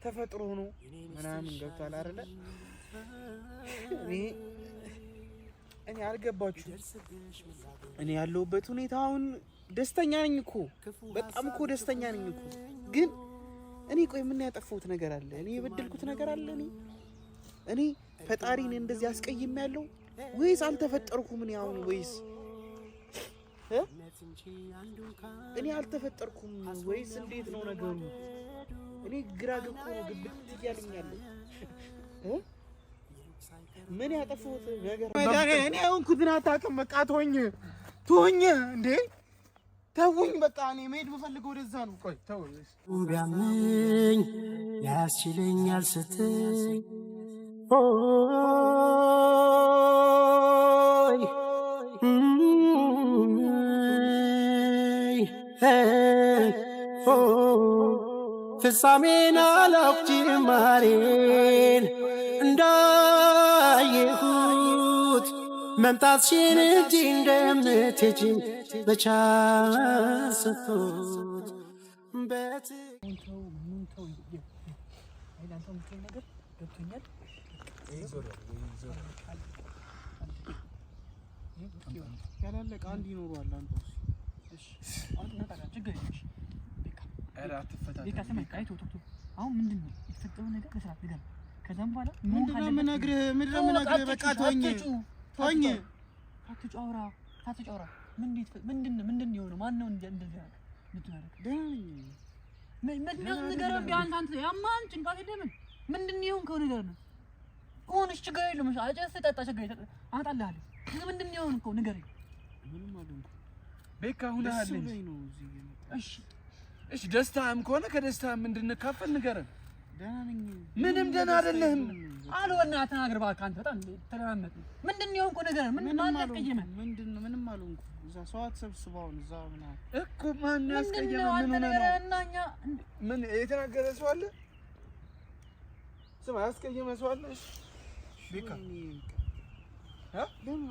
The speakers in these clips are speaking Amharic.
ተፈጥሮ ነው ምናምን ገብቷል አይደለ? እኔ አልገባችሁ። እኔ ያለሁበት ሁኔታ አሁን ደስተኛ ነኝ እኮ በጣም እኮ ደስተኛ ነኝ እኮ። ግን እኔ ቆይ ምን ያጠፋሁት ነገር አለ? እኔ የበደልኩት ነገር አለ? እኔ ፈጣሪን እንደዚህ አስቀይሜያለሁ ወይስ አልተፈጠርኩም? እኔ አሁን ወይስ እኔ አልተፈጠርኩም ወይስ እንዴት ነው ነገሩ? እኔ ግራ ገብቶ ነው ግብት እያለኛለሁ። ምን ያጠፋሁት ነገር እኔ አሁንኩትን አታውቅም። በቃ ተወኝ እንዴ ተውኝ። በቃ እኔ መሄድ የምፈልገው ወደዛ ነው። ቆይ ተውኝ። ቢያመኝ ያስችለኛል ስትይ ፍጻሜን አላውቅ ጅማሬን እንዳየሁት መምጣትሽን እንጂ እንደምትሄጂ መቻ ሰጥቶት ያላለቀ አንድ ይኖረዋል። አሁን ምንድን ነው የተፈጠረው ነገር? ከስራት ነገር ከዛም በኋላ ምንድን ነው የምነግርህ? በቃ ተወኝ። ታትጫውራ ምንድን ነው የሆነው? ማን ነው እንደዚህ ያደረገ? ንገረን ቢያንስ አንተ ያማን ጭንቃት የለምን? ምንድን ነው የሆንከው ነገር ነው? ከሆነሽ ችግር የለውም። አጨስ ጠጣ ችግር የለም አመጣልሃለሁ። ምንድን ነው የሆንከው ንገረኝ። ምንም አልሆንኩም ቤካ ሁነሃለኝ። እሺ ደስታም ከሆነ ከደስታም እንድንካፈል ንገረን። ደህና ነኝ። ምንም ደህና አይደለህም። አልወና ተናገር እባክህ። አንተ በጣም ተለማመጥ። ምንድን ነው የሆንከው ነገር? ምን ያስቀየመ? ምንም አልሆንኩም። እዛ ሰው አትሰብስበው እዛ ምናምን እኮ ማን ያስቀየመ? ምን የተናገረ ሰው አለ? ስማ ያስቀየመ ሰው አለ? እሺ ቤካ ለምን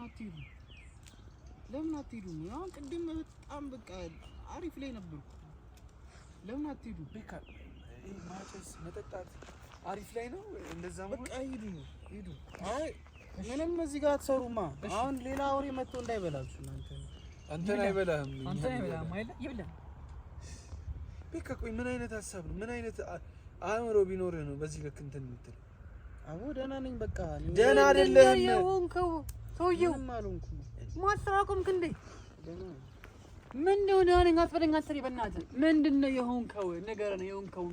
አትሄዱ? አሁን ቅድም በጣም በቃ አሪፍ ላይ ነበርኩ። ለምን አትሄዱ? ቤካ ማጨስ መጠጣት አሪፍ ላይ ነው። እንደዛ በቃ ሂዱ። አይ ምንም እዚህ ጋር አትሰሩማ። አሁን ሌላ አውሬ መጥቶ እንዳይበላችሁ አንተን አይበላህም አይደል? ይብላል። ቤካ ቆይ ምን አይነት ሀሳብ ነው? ምን አይነት አእምሮ ቢኖርህ ነው በዚህ ልክ እንትን የምትለው? አቦ ደህና ነኝ። በቃ ደህና አይደለህም የሆንከው ሰውዬው። ምንም አልሆንኩም። ማስተራቆምክ እንዴ? ምንድነው ደህና ነኝ አትበለኝ። አትሰሪ በእናትህ። ምንድነው የሆንከው ነገር ነው? የሆንከው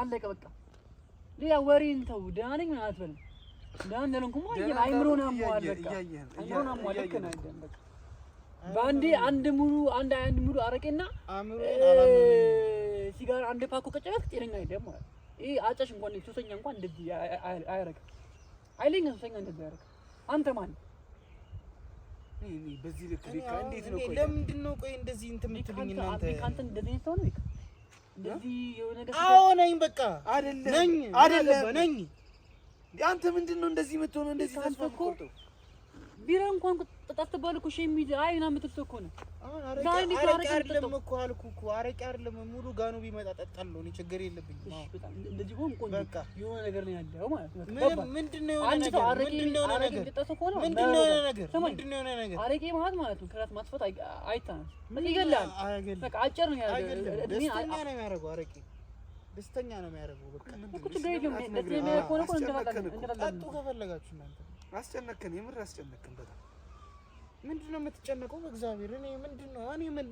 አለቀ በቃ። ሌላ ወሬን ተው። ደህና ነኝ ምን አትበለኝ። ደህና ነኝኩማ አይምሮና አሟል። በቃ አይምሮና አሟል። ልክ ነህ አይደል? በቃ ባንዴ አንድ ሙሉ አረቄና ሲጋራ አንድ ፓኮ ከጨረስክ ጤነኛ አይደለም ማለት። ይሄ አጫሽ እንኳን ሱሰኛ እንኳን እንደዚህ አያረግም። አይለኛ ሱሰኛ እንደዚህ አያረግም። አንተ ማን በዚህ ልክ ቤካ እንዴት ነው? ቆይ ለምንድን ነው ቆይ እንደዚህ እንትን የምትሉኝ እናንተ? ካንተ እንደዚህ ነው ቤካ እንደዚህ የሆነ ነገር አዎ ነኝ በቃ አይደለም ነኝ። አንተ ምንድነው እንደዚህ የምትሆነው? እንደዚህ ተስፋ ቆርጦ ቢራ እንኳን ተጣጣባል እኮ ሸሚዝ አይና የምትልሰው እኮ ነው። አረቄ አይደለም እኮ አልኩህ እኮ አረቄ አይደለም ሙሉ ጋኑ ቢመጣ ጠጣለሁ እኔ ችግር የለብኝም። እሺ በጣም እንደዚህ ሆን ቆንጆ በቃ የሆነ ነገር ነው ያለው ማለት ነው። ምንድነው የሆነ ነገር? ምንድነው የሆነ ነገር? አረቄ ማለት ነው ከራት ማጥፋት አይታነስ ይገላል። በቃ አጭር ነው ያለው። ደስተኛ ነው የሚያደርገው አረቄ ደስተኛ ነው የሚያደርገው። በቃ እኮ ችግር የለውም። ደስተኛ የሚያደርገው ነው እንደላለን ጠጡ ከፈለጋችሁ እናንተ። አስጨነቀን፣ የምር አስጨነቀን በጣም። ምንድነው የምትጨነቀው? በእግዚአብሔር እኔ ምንድነው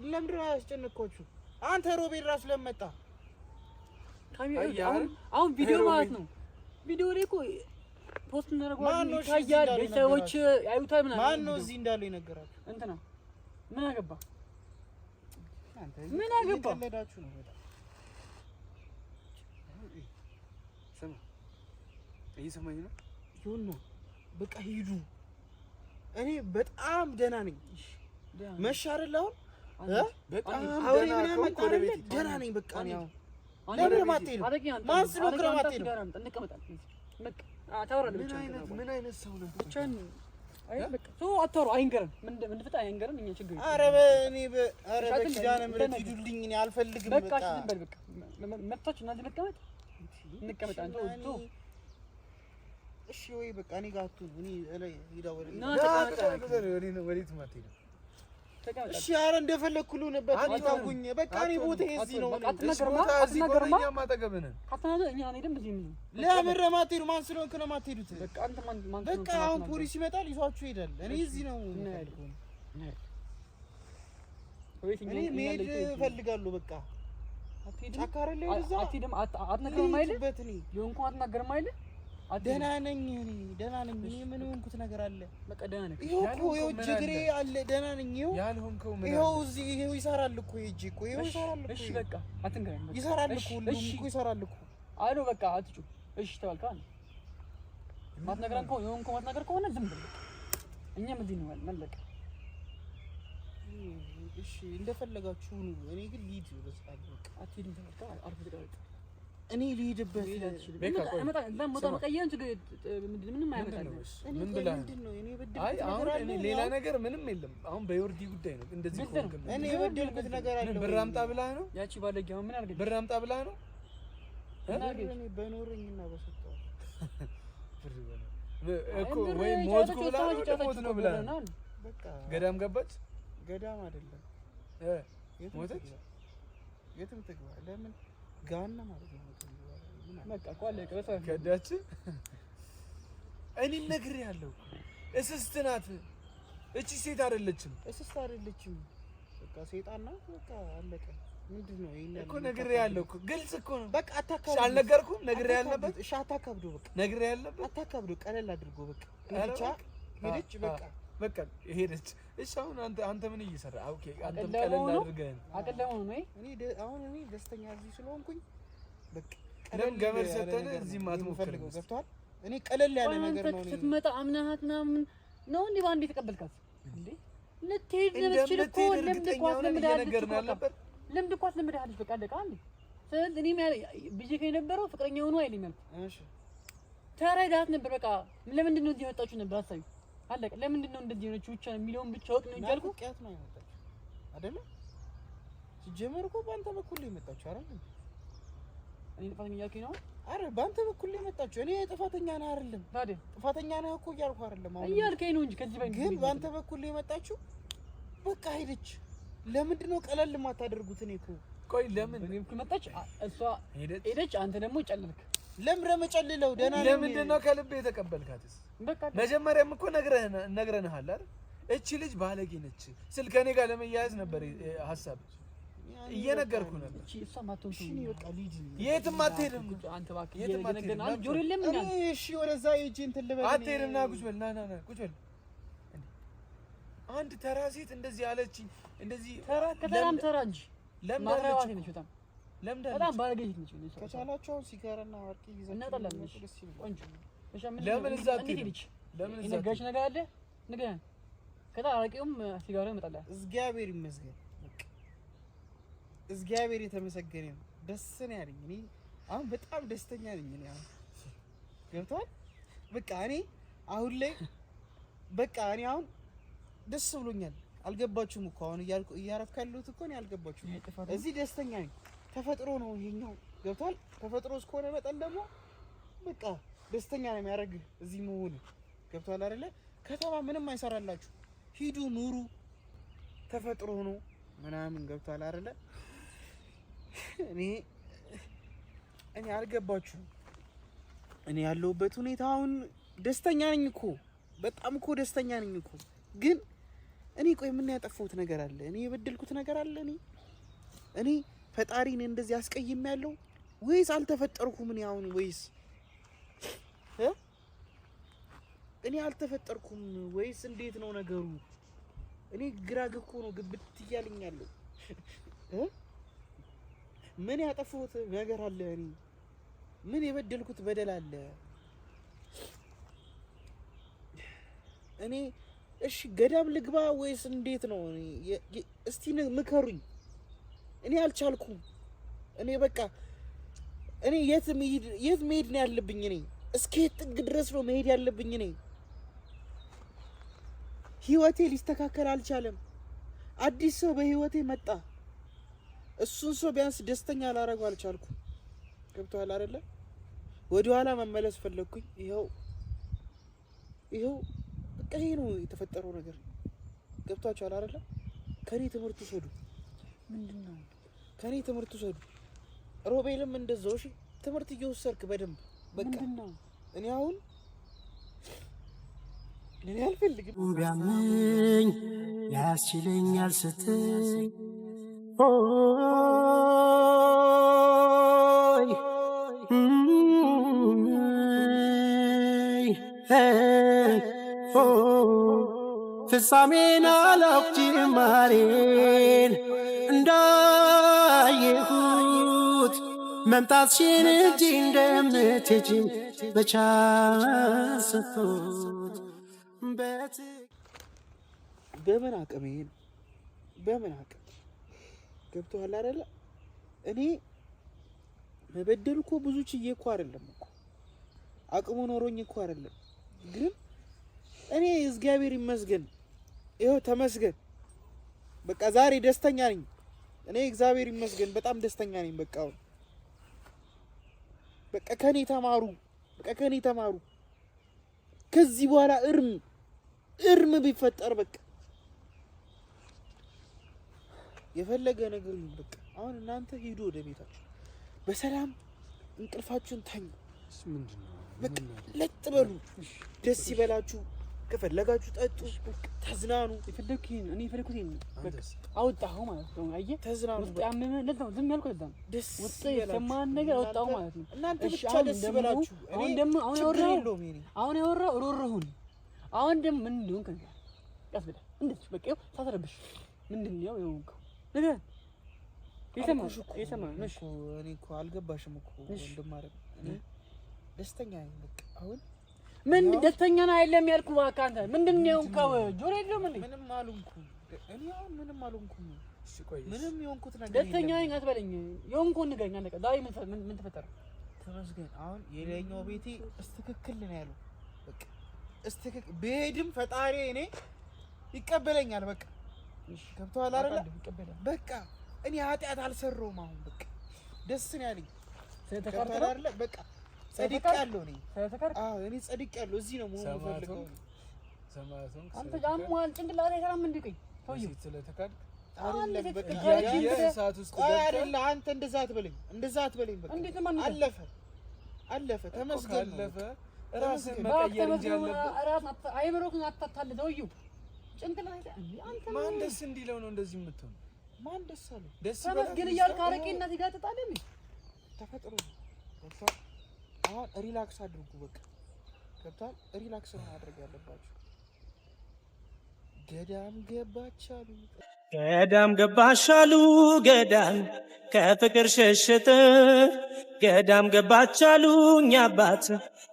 ለምንድን ነው ያስጨነቅኳችሁ? አንተ ሮቤል ራሱ ለመጣ አሁን ቪዲዮ ማለት ነው። ቪዲዮ ላይ እኮ ፖስት እናደርገዋለን ይታያል። ሰዎች ያዩታል ምናምን። ማን ነው እዚህ እንዳለው የነገራችሁ? እንትና ምን አገባ? ቀለዳችሁ ነው በጣም። ስማ እየሰማኝ ነው? ይሁን ነው በቃ ሂዱ። እኔ በጣም ደህና ነኝ። መሻረል አሁን በጣም ደህና ነኝ። በቃ ነው ለምን ማትሄዱ? ማን ስለክረ ማትሄዱ? ምን አይነት ሰው ነው? ብቻን አይ በቃ ሰው አታሩ አይንገረን። ምን እንደፈታ አይንገረን። እኛ ችግር ኧረ በኪዳነ ምሕረት ሂዱልኝ። እኔ አልፈልግም። በቃ በቃ መጣች እናንተ መቀመጥ እንቀመጥ አንተ ወጥቶ እሺ ወይ በቃ እኔ ጋር አትሁን እኔ ላይ ሄዳው ወሬ እሺ ኧረ እንደፈለኩ ልሁንበት አታውቁኝ በቃ እኔ ቦታዬ እዚህ ነው ለምን ማትሄዱ ማን ስለሆንክ ነው የማትሄዱት በቃ አሁን ፖሊስ ይመጣል ይዟችሁ ይሄዳል እኔ እዚህ ነው እኔ መሄድ እፈልጋለሁ በቃ ጫካ አይደለ ይዛ አትሄድም አትነግርም አይደል የሆንኩ አትናገርም አይደል ደህና ነኝ እኔ ምን ሆንኩት ነገር አለ በቃ ደህና ነኝ ይኸው ጅግሬ አለ ደህና ነኝ ያልሆንከው ምን ይኸው እዚህ ይኸው ይሰራል እኮ እጄ እኮ ይኸው ይሰራል እኮ እሺ በቃ አትንገረኝ ይሰራል እኮ ሁሉም እኮ ይሰራል እኮ አይ ነው በቃ አትጩ እሺ ተባልካ ማትነግረን እኮ የሆንከው ማትነግር ከሆነ ዝም ብለህ እኛም እዚህ ነው መለቀ እሺ እንደፈለጋችሁ ነው እኔ ግን ሊድ በስፋት በቃ አትሄድም ተባልካ አርፈ ተቀመጥ እኔ ልሂድበት እመጣ ለሞታ መቀየን ምንም አይመጣልኝ ምን ብላ ምንድነው እኔ በድል አይ አሁን እኔ ሌላ ነገር ምንም የለም አሁን በዮርዲ ጉዳይ ነው እንደዚህ ሆንክ እኔ በደልኩት ነገር አለ ብር አምጣ ብላ ነው ያቺ ባለጌ አሁን ምን አድርገኝ ብር አምጣ ብላ ነው እኔ በኖርኝና በሰጠው ብር እኮ ወይ ሞትኩ ብላ ሞት ነው ብላ በቃ ገዳም ገባች ገዳም አይደለም ሞተች የትም ትግባ ለምን ጋና ማለት ነው በቃ ቋለ ከበሳ ከዳች እኔ ነግሬያለሁ እስስት ናት እቺ ሴት አይደለችም በቃ ሰይጣን ናት በቃ አለቀ ምንድነው ይሄን እኮ ነግሬያለሁ እኮ ግልጽ እኮ ነው በቃ አታካብዱ አልነገርኩም ነግሬያለሁ እሺ አታካብዱ በቃ ነግሬያለሁ አታካብዱ ቀለል አድርጎ በቃ ሄደች በቃ ሄደች እሺ አሁን አንተ ምን እየሰራ ኦኬ አንተም ቀለል አድርገን አቀለለው ነው እኔ ደስተኛ እዚህ ስለሆንኩኝ በቃ ለምን ገመድ ሰተነ እዚህ ማትሞክር ገብቷል እኔ ቀለል ያለ ነገር ነው ስትመጣ አምናሃት ምናምን ነው እንዴ ባንዴ ተቀበልካት እንዴ ልትሄድ ለምትችል እኮ ልምድ ኳስ ለምዳለች በቃ አለቃ እንዴ ስለዚህ እኔም ብዬ ከነበረው ፍቅረኛ ሆኖ አይልም እሺ ተረዳት ነበር በቃ ለምንድን ነው እዚህ የመጣችሁ ነበር አሳዩ አለቀ ለምንድን ነው እንደዚህ ሆነች ብቻ የሚለውን ብቻ ወቅ ነው እንጃልኩ ቂያት ነው የመጣችው አይደለ ሲጀመር እኮ ባንተ በኩል የመጣችው አይደል እኔ ጥፋተኛ ያልከኝ ነው አረ ባንተ በኩል የመጣችው እኔ ጥፋተኛ ነህ አይደለም ታዲያ ጥፋተኛ ነህ እኮ እያልኩ አይደለም አሁን እያልከኝ ነው እንጂ ከዚህ በፊት ግን ባንተ በኩል የመጣችው በቃ ሄደች ለምንድን ነው ቀለል የማታደርጉት እኔ እኮ ቆይ ለምን እኔም ከመጣች እሷ ሄደች አንተ ደግሞ ጨለልክ ለምን ጨልለው ደህና ነው ለምንድን ነው ከልቤ የተቀበልካትስ በቃ መጀመሪያም እኮ ነግረንሃል አይደል እቺ ልጅ ባለጌ ነች ስልክ እኔ ጋር ለመያያዝ ነበር ሐሳብ እየነገርኩ ነበር እቺ እሷ ማትሆን እሺ በቃ ልጅ የትም አትሄድም አንተ እባክህ እየነገርና ጆሮ የለም እኔ እሺ ወደዛ ሂጅ እንትን ልበል አትሄድም ና ቁጭ በል ና ቁጭ በል አንድ ተራ ሴት እንደዚህ አለችኝ እንደዚህ ተራ ከተራም ተራ እንጂ ለምዳለች ነች በጣም ባለጌ ነች ከቻላችሁ ሲጋራና ወርቅ ይዘን እናጣላለን ቆንጆ ለምን እዛ አትሄድም ለምን እዛ ነገርሽ ነገር አለ ንገረን ከዛ አረቄውም ሲጋራ ይመጣል እግዚአብሔር ይመስገን እግዚአብሔር የተመሰገነ ነው ደስ ነው ያለኝ እኔ አሁን በጣም ደስተኛ ነኝ እኔ አሁን ገብቷል በቃ እኔ አሁን ላይ በቃ እኔ አሁን ደስ ብሎኛል አልገባችሁም እኮ አሁን እያረፍኩ ያለሁት እኮ እኔ አልገባችሁም እዚህ ደስተኛ ነኝ ተፈጥሮ ነው ይሄኛው ገብቷል ተፈጥሮ እስከሆነ መጠን ደግሞ በቃ ደስተኛ ነው የሚያደርግ እዚህ መሆን ገብቷል አይደለ ከተማ ምንም አይሰራላችሁ ሂዱ ኑሩ ተፈጥሮ ነው ምናምን ገብቷል አይደለ እኔ አልገባችሁም እኔ ያለሁበት ሁኔታ አሁን ደስተኛ ነኝ እኮ በጣም እኮ ደስተኛ ነኝ እኮ ግን እኔ ቆይ ምን ያጠፋሁት ነገር አለ እኔ የበደልኩት ነገር አለ እኔ ፈጣሪን እንደዚህ አስቀይም ያለው ወይስ አልተፈጠርኩም እኔ አሁን ወይስ እኔ አልተፈጠርኩም ወይስ እንዴት ነው ነገሩ እኔ ግራግ እኮ ነው ግብት ይያልኛለሁ ምን ያጠፋሁት ነገር አለ እኔ ምን የበደልኩት በደል አለ እኔ እሺ ገዳም ልግባ ወይስ እንዴት ነው እስቲ ምከሩኝ እኔ አልቻልኩም እኔ በቃ እኔ የት መሄድ ነው ያለብኝ እኔ እስከ ጥግ ድረስ ነው መሄድ ያለብኝ እኔ ህይወቴ ሊስተካከል አልቻለም አዲስ ሰው በህይወቴ መጣ እሱን ሰው ቢያንስ ደስተኛ ላደርገው አልቻልኩም ገብቶሃል አይደለ ወደ ኋላ መመለስ ፈለኩኝ። ይሄው በቃ ይሄ ነው የተፈጠረው ነገር። ገብቷችኋል አይደለ? ከኔ ትምህርት ውሰዱ። ምንድነው? ከኔ ትምህርት ውሰዱ። ሮቤልም እንደዛው እሺ፣ ትምህርት እየወሰድክ በደንብ በቃ ምንድነው? እኔ አሁን እኔ አልፈልግም ቢያመኝ ያስችለኛል ስትይ ፍጻሜን አላውቅ ጅማሬን እንዳየሁት መምጣትሽን እንጂ እንደምትሄጂ በቻልኩት በምን አቅም ይሄን በምን አቅም ገብቶሃል አይደለ? እኔ መበደል እኮ ብዙ ችዬ እኮ አይደለም እኮ አቅሙ ኖሮኝ እኮ አይደለም። ግን እኔ እግዚአብሔር ይመስገን ይኸው ተመስገን በቃ ዛሬ ደስተኛ ነኝ። እኔ እግዚአብሔር ይመስገን በጣም ደስተኛ ነኝ። በቃ ከኔ ተማሩ። ከዚህ በኋላ እርም ቢፈጠር በቃ የፈለገ ነገር ይሁን በቃ አሁን እናንተ ሂዱ ወደ ቤታችሁ በሰላም እንቅልፋችሁን ተኙ። በቃ ለጥ በሉ፣ ደስ ይበላችሁ፣ ከፈለጋችሁ ጠጡ፣ ተዝናኑ። እኔ የፈለኩት በቃ አወጣኸው ማለት ነው። አየህ ተዝናኑ። ያመመ ለዛው ዝም ያልኩት ለዛው ደስ የሰማን ነገር አወጣኸው ማለት ነው። እናንተ ብቻ ደስ ይበላችሁ። አሁን ያወራው ሮሮሁን አሁን ደግሞ ምን እንደሆነ ከዛ ቀስ ብለህ እንደዚህ በቃ ሳትረብሽ ምንድን ነው የሆንከው ነገር የሰማ ነሽ? እኔ እኮ አልገባሽም እኮ ወንድማረም እኔ ደስተኛ ነኝ። በቃ አሁን ምን ደስተኛ ነው አይደለም ያልኩህ እባክህ አንተ ምንድን ነው የሆንከው? ጆሮ የለውም እንዴ? ምንም አልሆንኩም እኔ አሁን ምንም አልሆንኩም። እሺ ቆይ ምንም የሆንኩት ነገር ደስተኛ ነኝ አትበለኝ። የሆንኩት ንገረኝ አለቀ። ዛሬ ምን ተፈጠረ? ተመስገን አሁን የላይኛው ቤቴ እስትክክል ነው ያለው። በቃ እስትክክል በሄድም ፈጣሪ እኔ ይቀበለኛል። በቃ እሺ ገብቶሃል አይደል? በቃ እኔ ኃጢአት አልሰራሁም። አሁን በቃ ደስ ነው ያለኝ። ስለተካርተህ አይደል? በቃ ጸድቄያለሁ እኔ። አዎ እኔ ጸድቄያለሁ። እዚህ ነው መሆን የምፈልገው። ሰማያቱን አንተ ጃሟል ጭንቅላቴ ሰላም እንድቀኝ ሰውዬው ስለተካድ አይደለም። በቃ ሰዓት ውስጥ አይደል? አንተ እንደዛ አትበለኝ። በቃ አለፈ። ተመስገን አለፈ። ራስን መቀየር እንጂ አለበት። ራስ አይምሮክን አታታል ሰውዬው ጭንቅላቴ አንተ ማን ደስ እንዲለው ነው እንደዚህ የምትሆን? ማን ደስ አለ? ደስ ተመስገን እያልክ አረቄና ትጋጥጣለህ እንዴ? ተፈጥሮ ገብቷል። አሁን ሪላክስ አድርጉ። በቃ ገብቷል። ሪላክስ ነው ማድረግ ያለባችሁ። ገዳም ገባቻሉ ገዳም ከፍቅር ሸሽተ ገዳም ገባቻሉ እኛ አባት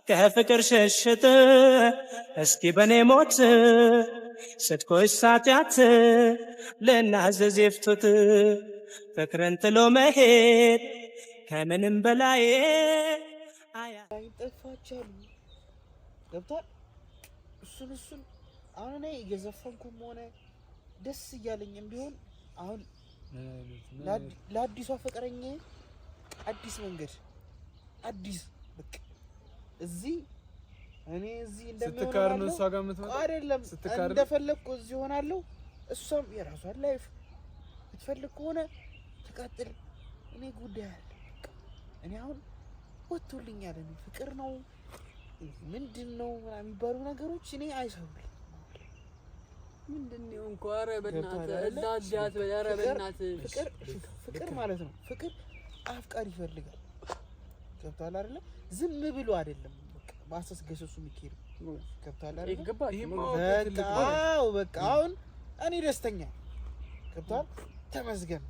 ከፍቅር ሸሽተ እስኪ በኔ ሞት ስትኮይ ሳትያት ለናዘዝ ይፍቱት ፍቅርን ጥሎ መሄድ ከምንም በላይ አይጠፋቻሉ። ገብቷል። እሱን አሁን እኔ እየዘፈንኩም ሆነ ደስ እያለኝም ቢሆን አሁን ለአዲሷ ፍቅረኛ አዲስ መንገድ አዲስ በቃ እዚህ እኔ እዚህ እንደምትካር ነው እሷ ጋር የምትመጣው አይደለም። እንደፈለኩ እዚህ ሆናለሁ። እሷም የራሷን ላይፍ ብትፈልግ ከሆነ ተቃጥል። እኔ ጉዳይ አለ። እኔ አሁን ወጥቶልኛል። እኔ ፍቅር ነው ምንድነው የሚባሉ ነገሮች እኔ አይሰሩልኝ። ምንድነው እንኳን ኧረ በእናትህ እንዳዳት ኧረ በእናትህ ፍቅር ማለት ነው። ፍቅር አፍቃሪ ይፈልጋል። ገብቶሃል አይደለ? ዝም ብሎ አይደለም በቃ ማሰስ ገሰሱ የሚኬድ ገብቶሃል አይደለ? በቃ አሁን እኔ ደስተኛ ገብቶሃል። ተመስገን።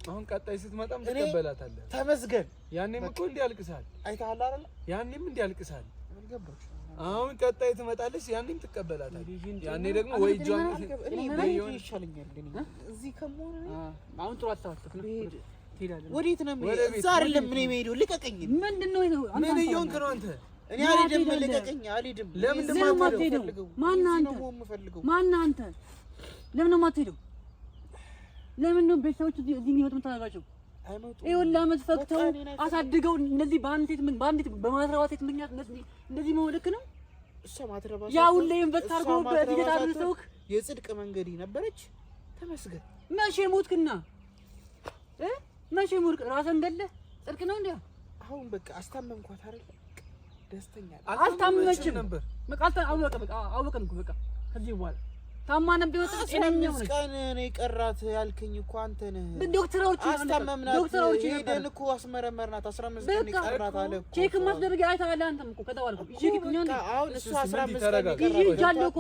አሁን ቀጣይ ስትመጣም ትቀበላታለህ። ተመስገን። ያኔም እኮ እንዲያልቅሳል አይተሃል አይደለ? ያኔም እንዲያልቅሳል አልገባችም። አሁን ቀጣይ ትመጣለች። ያኔም ትቀበላታለህ። ያኔ ደግሞ ወይ ጆን እኔ በይሆን ይሻለኛል። ግን እዚህ ከመሆነ አሁን ጥሩ አታውቅም ነው ትሄዳለህ። ወዴት ነው የምሄደው? እዛ አይደለም ምን የምሄደው? ልቀቀኝ። ምንድነው ይሄው? ምን እየሆንክ ነው አንተ? እኔ አልሄድም። ልቀቀኝ። አልሄድም። ለምን እንደማትሄደው? ማን አንተ? ለምን ነው የማትሄደው? ለምን ነው ቤተሰቦች እዚህ የሚወጡ የምታደርጋቸው? ይኸውልህ ዓመት ፈክተው አሳድገው እንደዚህ በአንዲት በማትረባት ምክንያት እንደዚህ መውለክ ነው። እሷ ማትረባ ያው ሁሌም በታርጎ በእድገት አድርሰውክ የጽድቅ መንገድ ነበረች። ተመስገን። መቼ ሞትክና መቼ ሞትክ? ራስህን ገለህ ጽድቅ ነው እንዴ? አሁን በቃ አስታመምኳት አይደል? ደስተኛ አልታመመችም ነበር። በቃ አወቀን እኮ በቃ ከዚህ በኋላ ታማ ነበር ወጣ ጤነኛ ሆነች። ቀን ነው የቀራት ያልከኝ እኮ አንተ ነህ። ዶክተሮች ሄደን እኮ አስመረመርናት። 15 ቀን የቀራት አለ እኮ ቼክ ማስደረግ አይተሃል አንተም እኮ ከተባልኩ ይሄ አሁን እሱ 15 ቀን ይጃለው እኮ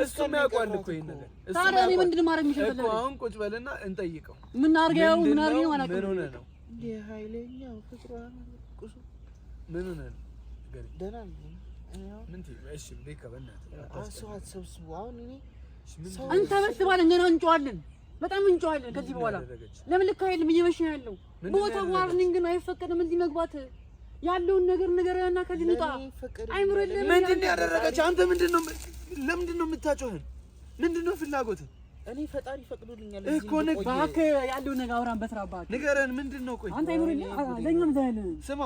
እሱ የሚያውቀው እኮ ይሄን ነገር ታዲያ እኔ ምንድን ማድረግ የሚችለው እኮ አሁን ቁጭ በልና እንጠይቀው። ምን አድርገው ምን ሆነ ነው እንዴ? ኃይለኛው ፍቅሯን ቁሱ ምን ሆነ ነው? ደህና ነው። ምን እሺ ቤካ በእናትህ አሰዋት ሰብስቡ። አሁን እኔ አንተ በስባለን ገና እንጨዋለን፣ በጣም እንጨዋለን። ከዚህ በኋላ ለምን ልክ አይደለም፣ እየመሸ ያለው ቦታ ዋርኒንግ ነው፣ አይፈቀድም እዚህ መግባት። ያለውን ነገር ንገረና ከዚህ እንውጣ። አይምሮ የለም። ምንድነው ያደረገች? አንተ ምንድነው ለምንድነው የምታጮኸን? ምንድነው ፍላጎትህ? እኔ ፈጣሪ ፈቅዶልኛል እኮ ነው። እባክህ ያለውን ነገር አውራን በስራ እባክህ ንገረን። ምንድነው? ቆይ አንተ አይምሮ የለም። ለኛም ዛይለን ስማ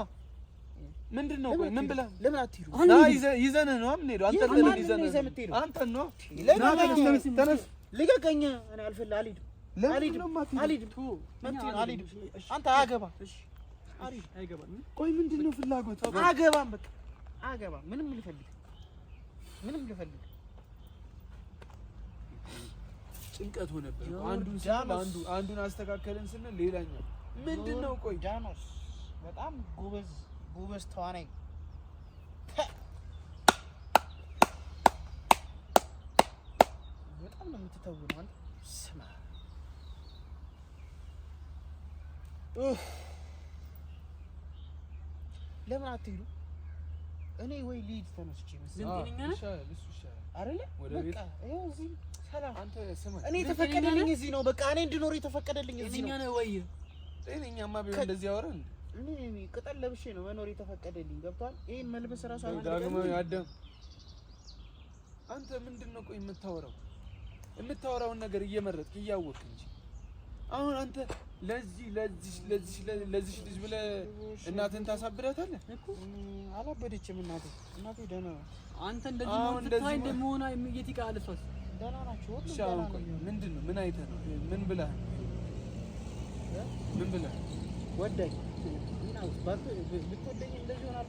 ምንድነው? ቆይ ምን ብለህ ለምን አትሄዱ? ይዘን ነው የምንሄደው። አንተ ለምን ይዘን አንተ ነው ተነስ፣ ልቀቀኝ። እኔ አልፈልግም፣ አልሄድም። አንተ አያገባም። አይገባም። ቆይ ምንድነው ፍላጎት? አያገባም፣ በቃ አያገባም። ምንም ልፈልግ ጭንቀት ሆነብን። አንዱን አስተካከልን ስንል ሌላኛው ምንድነው? ቆይ ጃኖስ በጣም ጎበዝ ተዋናይ በጣም ነው የምትተውነው አንተ። ስማ ለምን አትሄዱ? እኔ ወይ ልሂድ ተነስቼ አይደለ? በቃ ይኸው እዚህ ሰላም። አንተ ስማ እኔ የተፈቀደልኝ እዚህ ነው። በቃ እኔ እንድኖር የተፈቀደልኝ እዚህ ነው። እኛ ነው ወይ ጤነኛማ ቢሆን እንደዚህ ያወራል። እኔ ቅጠል ለብሼ ነው መኖር የተፈቀደልኝ። ገብቷል? ይሄን መልበስ ራሱ ዳግማዊ አዳም አንተ ምንድነው? ቆይ የምታወራውን ነገር እየመረጥክ እያወቅህ እንጂ አሁን አንተ ለዚህ ልጅ ብለህ እናትህን ታሳብዳታለህ እኮ። አላበደችም እናቴ ደህና ነው። አንተ እንደዚህ እንደመሆና የት ይቃል? እሷስ ደህና ናቸው። ምንድነው? ምን አይተህ ነው? ምን ብለህ ወደኝ ብትወደኝ እንደዚህ ሆናል?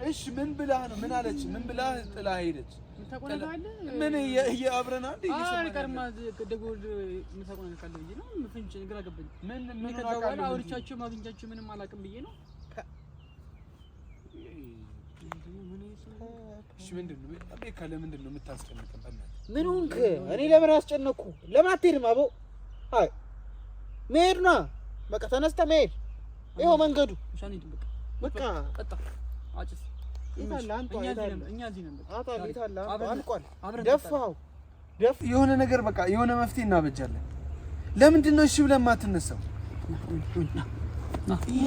እሺ ምን ብለህ ነው? ምን አለች? ምን ብለህ ጥላህ ሄደች? ምን እያብረና እንዴ? ይሰማል ደጎል ምታቆና ካለ ብዬ ነው። ፍንጭ ግራ ገባኝ። ምን ከዛው አውርቻቸው ማግኘቻቸው ምንም አላውቅም ብዬ ነው። እሺ ምንድነው? ቤካ ለምንድነው የምታስጨንቀን? በእናትህ ምን ሆንክ? እኔ ለምን አስጨነቅኩ? ለምን አትሄድም? አቦ አይ መሄድ ነው በቃ። ተነስተህ መሄድ ይኸው መንገዱ። በቃ ጠጣ አጭስ የሆነ ነገር በቃ የሆነ መፍትሄ እናበጃለን። ለምንድን ነው እሺ ብለህ የማትነሳው?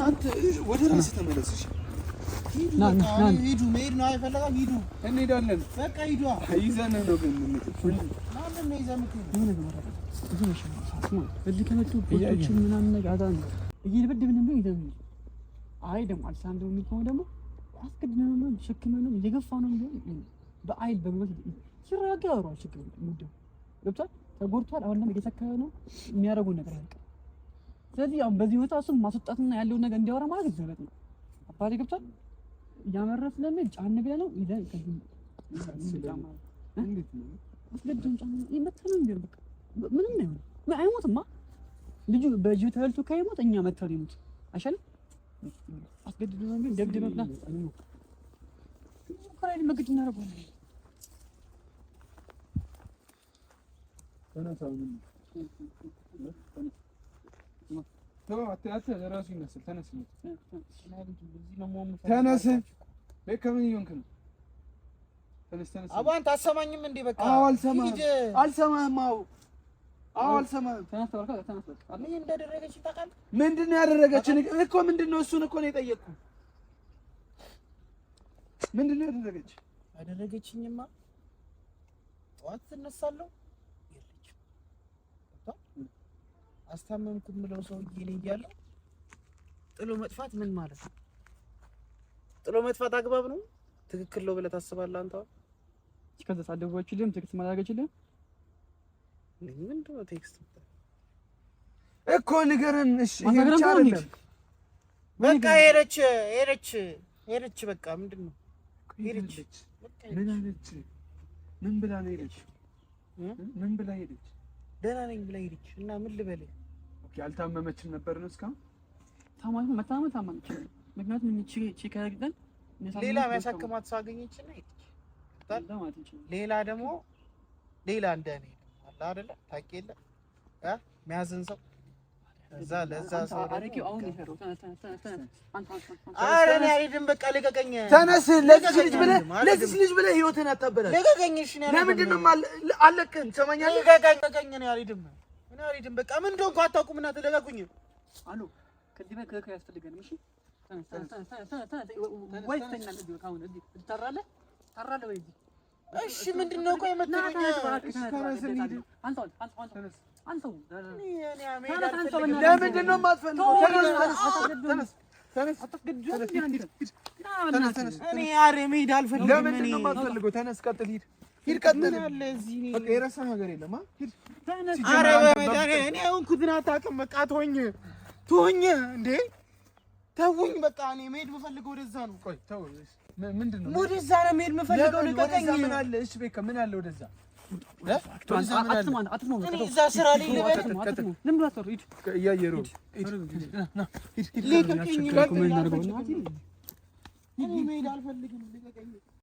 አንተ ወደ ራስህ ተመለስ። እሺ ሂዱ። መሄድ ነው አይፈልጋም። ሂዱ፣ እንሄዳለን። በቃ ሂዱ። ይዘን ነው ግን ማንን ነው ይዘን አይ ደግሞ አልሳንደው የሚቆም ደግሞ አስቀድመን ነው ሸክመን ነው እየገፋነው ነው በአይል በመት ሲራጋ ያወራው ችግር ነው። ገብቷል? ተጎድቷል። አሁን ደግሞ እየተከለ ነው የሚያደርገው ነገር አይደለም። ስለዚህ አሁን በዚህ ሁኔታ እሱን ማስወጣትና ያለውን ነገር እንዲያወራ ማለት ዘበት ነው። አባቴ ገብቷል? እያመረስ ለምን ጫን ብለህ ነው ይዘን ከዚህ ጫማ እንዴት ነው አስገድም ጫማ ይመጣል እንዴ? በቃ ምንም ነው አይሞትማ ልጁ በጂው ተልቶ ካይሞት እኛ መተር ይሞት አይሻልም? አስገድደን ነው ግን ደብደበና ኮራይ መግድ እናደርጋለን። ተነስ። በቃ ምን ይሆንክ ነው? ተነስ። አቦ አንተ አሰማኝም እንዴ? በቃ አልሰማህም። አልሰማህም። ተነስ። ምን እንዳደረገች ታውቃለህ? ምንድነው ያደረገችን እኮ? ምንድነው? እሱን እኮ ነው የጠየቅኩህ። ምንድነው ያደረገች? አደረገችኝማ ጠዋት ትነሳለሁ አስታመምኩ የምለው ሰውዬ እኔ እያለሁ ጥሎ መጥፋት ምን ማለት ነው? ጥሎ መጥፋት አግባብ ነው? ትክክል ነው ብለህ ታስባለህ አንተ? ከዛ ሳደውችልም ቴክስት ማድረግችልም ምንድን ነው ቴክስት እኮ ንገረን። እሺ ይሄ ብቻ አይደለም። በቃ ሄደች በቃ ምንድን ነው ሄደች? ምን አለች? ምን ብላ ነው ሄደች? ምን ብላ ሄደች? ደህና ነኝ ብላ ሄደች። እና ምን ልበልህ? ኦኬ አልታመመችም ነበር ነው እስካሁን? ታማመች። ምክንያቱም ቺካ ያግደን ሌላ የሚያሳክማት ሰው አገኘች እና ሄደች። ሌላ ደግሞ ሌላ እንደኔ አለ አይደለ? ታውቂየለ የሚያዝን ሰው እዛ ለዛ ሰው አረቂው አሁን ይፈረው አረ እኔ አልሄድም። በቃ ልቀቀኝ። ተነስ። ለዚህ ልጅ ብለህ ህይወትን አታበላሽ። ልቀቀኝ። እሺ ነው ለምንድን ነው አለቅህም? ትሰማኛለህ? ልቀቀኝ። እኔ አልሄድም። በቃ ምን እንደሆንኩ አታውቁም። እና ተለቀቁኝ። አሎ ከዚህ በቃ ያስፈልገንም። እሺ ወይ ተናለ ካሁን እዚህ ትጠራለህ ወይ? እሺ ምንድነው? ቆይ መጥተኛ አንተ ለምንድን ነው የማትፈልገው? እኔ ኧረ መሄድ አልፈልግም። ለምንድን ነው የማትፈልገው? ተነስ፣ ቀጥል፣ ሂድ፣ ቀጥል። በቃ የረሳህ ነገር የለም። ኧረ እኔ የሆንኩትን አታውቅም። በቃ ተወኝ እንዴ ተውኝ። በቃ እኔ መሄድ የምፈልገው ወደዛ ነው። ቆይ ተው። ምንድን ነው ወደዛ ነው መሄድ የምፈልገው? ልቀቀኝ። ምን አለ? እሺ በቃ ምን አለ ወደዛ? እዛ ስራ ላይ ልበል